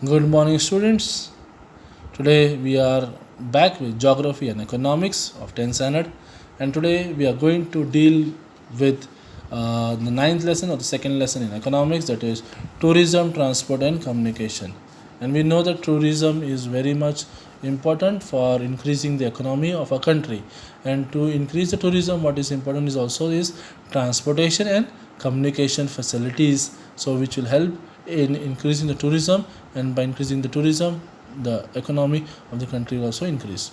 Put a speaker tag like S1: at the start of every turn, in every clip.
S1: Good morning, students. Today we are back with Geography and Economics of 10th standard, and today we are going to deal with the ninth lesson or the second lesson in economics, that is tourism, transport, and communication. And we know that tourism is very much important for increasing the economy of a country. And to increase the tourism, what is important is also is transportation and communication facilities, so which will help in increasing the tourism, and by increasing the tourism, the economy of the country will also increase.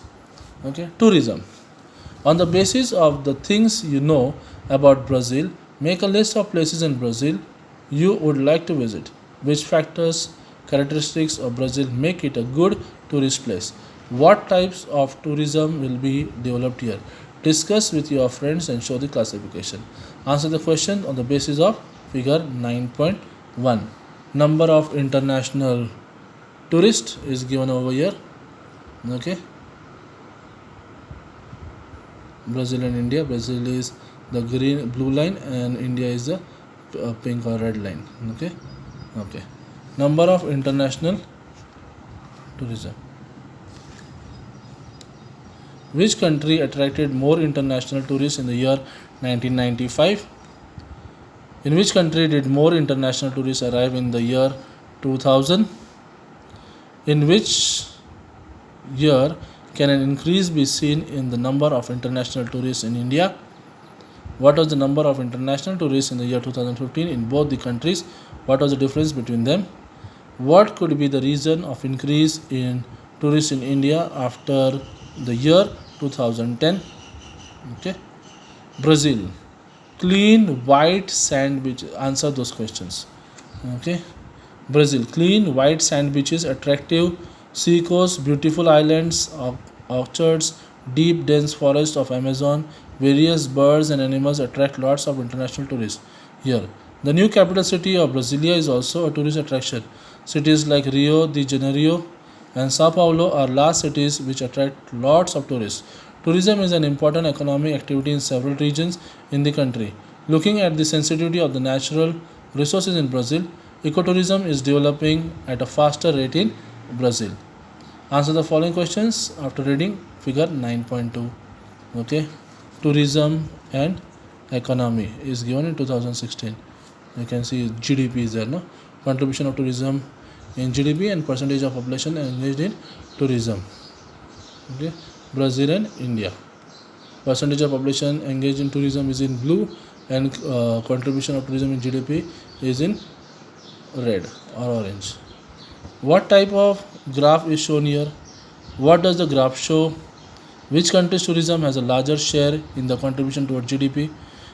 S1: Okay, tourism. On the basis of the things you know about Brazil, make a list of places in Brazil you would like to visit. Which factors, characteristics of Brazil make it a good tourist place? What types of tourism will be developed here? Discuss with your friends and show the classification. Answer the question on the basis of figure 9.1. Number of international tourists is given over here. Okay, Brazil and India. Brazil is the blue line and India is the pink or red line. Okay. Number of international tourism. Which country attracted more international tourists in the year 1995? In which country did more international tourists arrive in the year 2000? In which year can an increase be seen in the number of international tourists in India? What was the number of international tourists in the year 2015 in both the countries? What was the difference between them? What could be the reason of increase in tourists in India after the year 2010? Okay. Brazil. Clean white sand beach. Answer those questions. Okay. Brazil. Clean white sand beaches, attractive seacoast, beautiful islands, orchards, deep dense forest of Amazon, various birds and animals attract lots of international tourists here. The new capital city of Brasilia is also a tourist attraction. Cities like Rio de Janeiro and Sao Paulo are large cities which attract lots of tourists. Tourism is an important economic activity in several regions in the country. Looking at the sensitivity of the natural resources in Brazil, ecotourism is developing at a faster rate in Brazil. Answer the following questions after reading figure 9.2. Okay, tourism and economy is given in 2016. You can see GDP is there, no? Contribution of tourism in GDP and percentage of population engaged in tourism. Okay, Brazil and India. Percentage of population engaged in tourism is in blue, and contribution of tourism in GDP is in red or orange. What type of graph is shown here? What does the graph show? Which country's tourism has a larger share in the contribution toward GDP?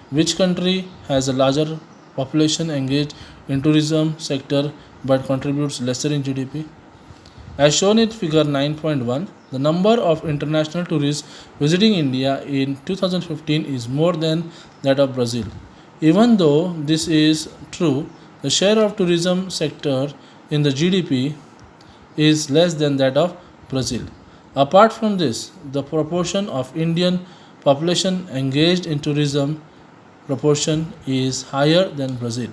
S1: Which country has a larger population engaged in tourism sector but contributes lesser in GDP? As shown in figure 9.1, the number of international tourists visiting India in 2015 is more than that of Brazil. Even though this is true, the share of tourism sector in the GDP is less than that of Brazil. Apart from this, the proportion of Indian population engaged in tourism proportion is higher than Brazil.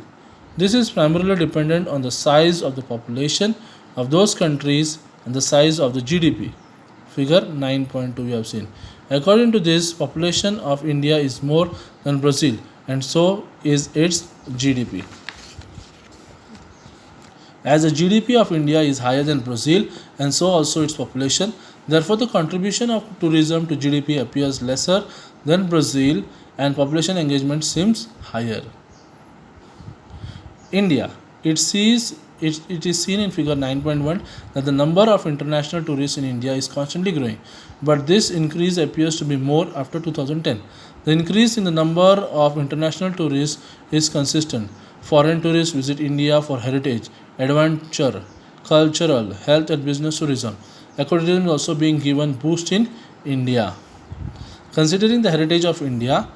S1: This is primarily dependent on the size of the population of those countries and the size of the GDP. Figure 9.2 we have seen. According to this, population of India is more than Brazil, and so is its GDP. As the GDP of India is higher than Brazil, and so also its population, therefore the contribution of tourism to GDP appears lesser than Brazil, and population engagement seems higher. India. It is seen in figure 9.1 that the number of international tourists in India is constantly growing, but this increase appears to be more after 2010. The increase in the number of international tourists is consistent. Foreign tourists visit India for heritage, adventure, cultural, health and business tourism. Ecotourism is also being given boost in India. Considering the heritage of India,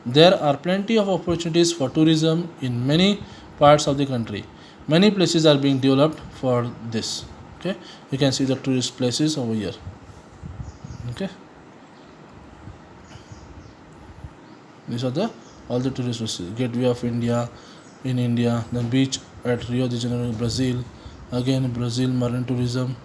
S1: there are plenty of opportunities for tourism in many parts of the country. Many places are being developed for this. Okay, you can see the tourist places over here. Okay, these are the all the tourist places. Gateway of India in India, then beach at Rio de Janeiro, Brazil, again Brazil marine tourism,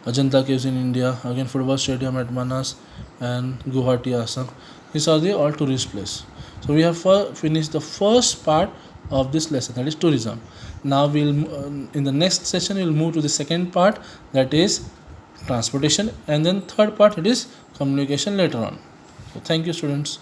S1: Ajanta caves in India, again football stadium at Manas, and Guwahati, Assam. These are the all tourist places. So we have finished the first part of this lesson, that is tourism. Now in the next session we'll move to the second part, that is transportation, and then third part it is communication later on. So thank you students.